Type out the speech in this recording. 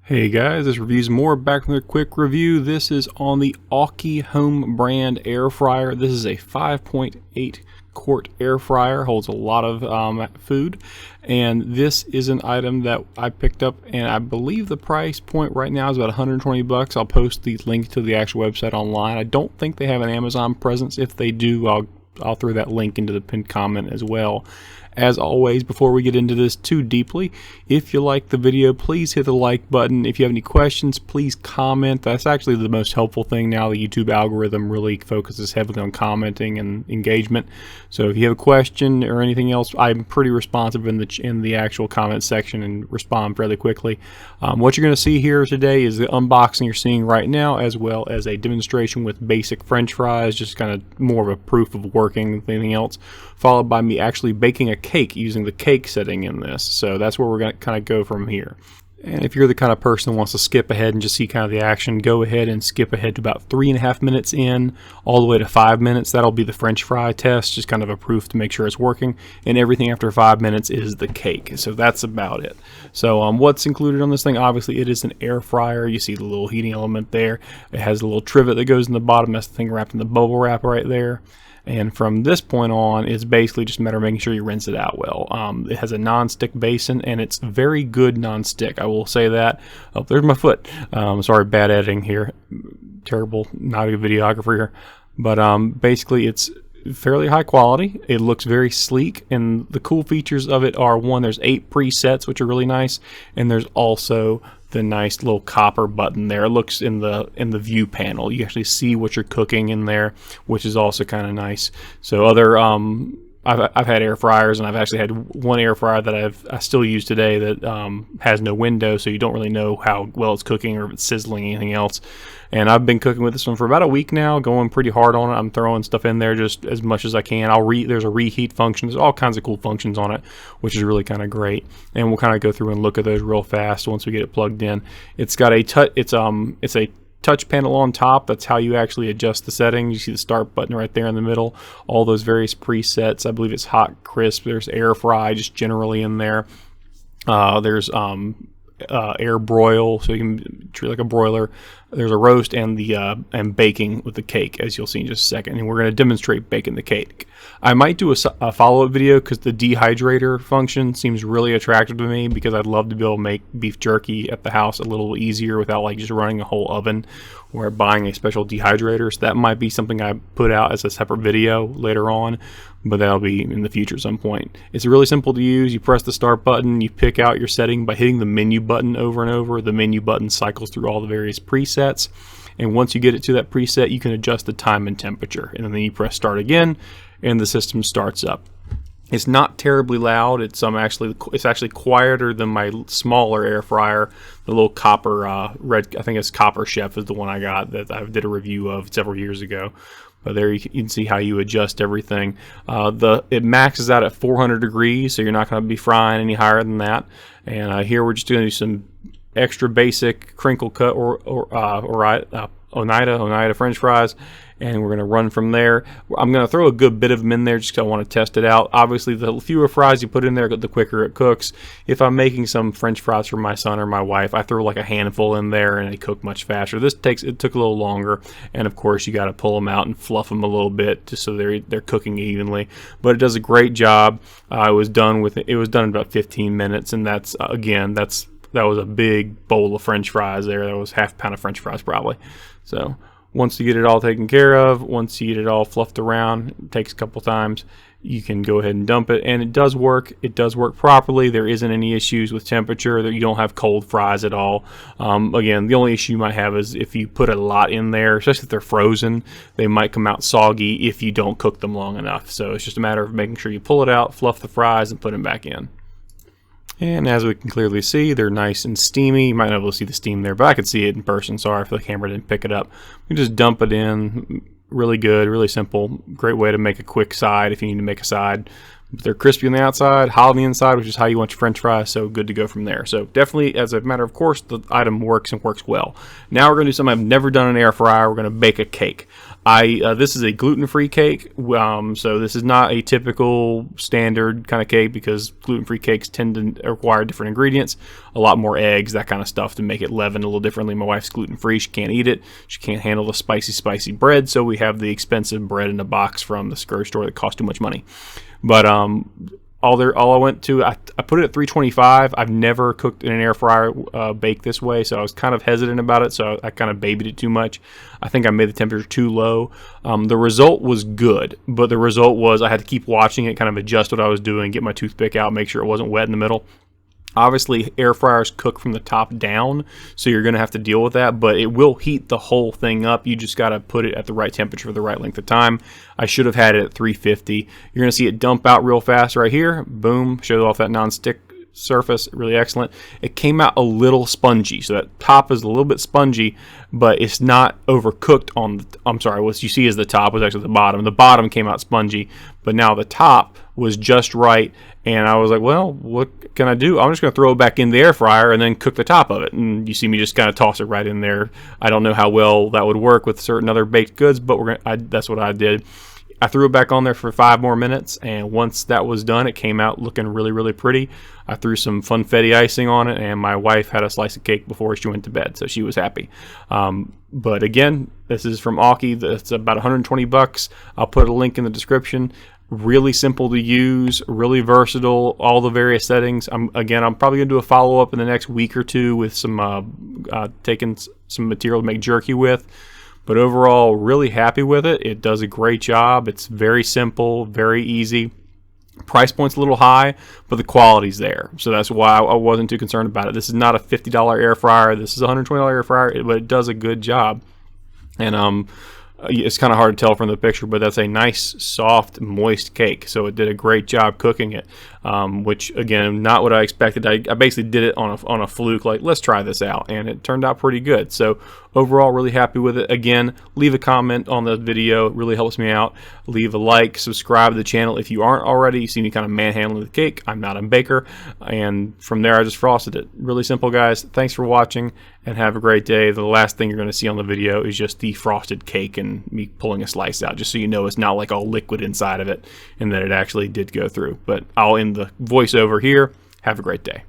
Hey guys, this review's more back from a quick review. This is on the Aukey Home brand air fryer. This is a 5.8 quart air fryer, holds a lot of food, and this is an item that I picked up, and I believe the price point right now is about 120 bucks. I'll post the link to the actual website online. I don't think they have an Amazon presence. If they do, I'll throw that link into the pinned comment as well. As always, before we get into this too deeply, if you like the video, please hit the like button. If you have any questions, please comment. That's actually the most helpful thing now. The YouTube algorithm really focuses heavily on commenting and engagement. So if you have a question or anything else, I'm pretty responsive in the actual comment section and respond fairly quickly. What you're going to see here today is the unboxing you're seeing right now, as well as a demonstration with basic French fries, just kind of more of a proof of working than anything else, followed by me actually baking a cake using the cake setting in this. So that's where we're going to kind of go from here. And if you're the kind of person who wants to skip ahead and just see kind of the action, go ahead and skip ahead to about 3.5 minutes in, all the way to 5 minutes. That'll be the French fry test, just kind of a proof to make sure it's working. And everything after 5 minutes is the cake. So that's about it. So what's included on this thing? Obviously, it is an air fryer. You see the little heating element there. It has a little trivet that goes in the bottom. That's the thing wrapped in the bubble wrap right there. And from this point on, it's basically just a matter of making sure you rinse it out well. It has a non-stick basin, and it's very good non-stick. I will say that. Oh, there's my foot. Sorry, bad editing here. Terrible, not a good videographer here. But basically, it's fairly high quality. It looks very sleek, and the cool features of it are, one, there's 8 presets, which are really nice, and there's also the nice little copper button there. It looks in the view panel. You actually see what you're cooking in there, which is also kind of nice. So other I've had air fryers, and I've actually had one air fryer that I still use today that has no window, so you don't really know how well it's cooking or if it's sizzling anything else. And I've been cooking with this one for about a week now, going pretty hard on it. I'm throwing stuff in there just as much as I can. There's a reheat function. There's all kinds of cool functions on it, which is really kind of great. And we'll kind of go through and look at those real fast once we get it plugged in. It's got a it's a touch panel on top. That's how you actually adjust the settings. You see the start button right there in the middle. All those various presets. I believe it's hot, crisp. There's air fry just generally in there. There's air broil, so you can treat it like a broiler. There's a roast and and baking with the cake, as you'll see in just a second. And we're going to demonstrate baking the cake. I might do a follow-up video because the dehydrator function seems really attractive to me, because I'd love to be able to make beef jerky at the house a little easier without like just running a whole oven or buying a special dehydrator. So that might be something I put out as a separate video later on, but that'll be in the future at some point. It's really simple to use. You press the start button, you pick out your setting by hitting the menu button over and over. The menu button cycles through all the various presets, and once you get it to that preset, you can adjust the time and temperature, and then you press start again, and the system starts up. It's not terribly loud. It's actually quieter than my smaller air fryer, the little copper red. I think it's Copper Chef is the one I got that I did a review of several years ago. But there you can see how you adjust everything. It maxes out at 400 degrees, so you're not going to be frying any higher than that. And here we're just going to do some extra basic crinkle cut or Oneida French fries, and we're going to run from there. I'm going to throw a good bit of them in there just because I want to test it out. Obviously, the fewer fries you put in there, the quicker it cooks. If I'm making some French fries for my son or my wife, I throw like a handful in there, and they cook much faster. It took a little longer, and of course, you got to pull them out and fluff them a little bit just so they're cooking evenly. But it does a great job. It was done in about 15 minutes, and that was a big bowl of French fries there. That was half a pound of French fries probably. So once you get it all taken care of, once you get it all fluffed around, it takes a couple times, you can go ahead and dump it. And it does work. It does work properly. There isn't any issues with temperature. That you don't have cold fries at all. Again, the only issue you might have is if you put a lot in there, especially if they're frozen, they might come out soggy if you don't cook them long enough. So it's just a matter of making sure you pull it out, fluff the fries, and put them back in. And as we can clearly see, they're nice and steamy. You might not be able to see the steam there, but I could see it in person. Sorry if the camera didn't pick it up. You just dump it in. Really good, really simple. Great way to make a quick side if you need to make a side. They're crispy on the outside, hot on the inside, which is how you want your French fries, so good to go from there. So definitely, as a matter of course, the item works and works well. Now we're going to do something I've never done in an air fryer. We're going to bake a cake. This is a gluten-free cake, so this is not a typical standard kind of cake, because gluten-free cakes tend to require different ingredients, a lot more eggs, that kind of stuff, to make it leavened a little differently. My wife's gluten-free. She can't eat it. She can't handle the spicy bread, so we have the expensive bread in a box from the grocery store that costs too much money. But all I went to, I put it at 325. I've never cooked in an air fryer baked this way, so I was kind of hesitant about it, so I kind of babied it too much. I think I made the temperature too low. The result was good, but the result was I had to keep watching it, kind of adjust what I was doing, get my toothpick out, make sure it wasn't wet in the middle. Obviously, air fryers cook from the top down, so you're going to have to deal with that, but it will heat the whole thing up. You just got to put it at the right temperature for the right length of time. I should have had it at 350. You're going to see it dump out real fast right here. Boom, shows off that non-stick surface, really excellent. It came out a little spongy, so that top is a little bit spongy, but it's not overcooked on the, I'm sorry, what you see is the top was actually the bottom. The bottom came out spongy, but now the top was just right, and I was like, well, what can I do? I'm just going to throw it back in the air fryer and then cook the top of it. And you see me just kind of toss it right in there. I don't know how well that would work with certain other baked goods, but that's what I did. I threw it back on there for 5 more minutes, and once that was done, it came out looking really, really pretty. I threw some funfetti icing on it, and my wife had a slice of cake before she went to bed, so she was happy. But again, this is from Aukey. It's about 120 bucks. I'll put a link in the description. Really simple to use, really versatile, all the various settings. I'm probably going to do a follow-up in the next week or two with some taking some material to make jerky with. But overall, really happy with it. It does a great job. It's very simple, very easy. Price point's a little high, but the quality's there. So that's why I wasn't too concerned about it. This is not a $50 air fryer. This is a $120 air fryer, but it does a good job. And it's kind of hard to tell from the picture, but that's a nice, soft, moist cake. So it did a great job cooking it, which, again, not what I expected. I basically did it on a fluke, like, let's try this out, and it turned out pretty good. So overall, really happy with it. Again, leave a comment on the video. It really helps me out. Leave a like, subscribe to the channel if you aren't already. You see me kind of manhandling the cake. I'm not a baker. And from there, I just frosted it. Really simple, guys. Thanks for watching, and have a great day. The last thing you're going to see on the video is just the frosted cake and me pulling a slice out, just so you know it's not like all liquid inside of it and that it actually did go through. But I'll end the voiceover here. Have a great day.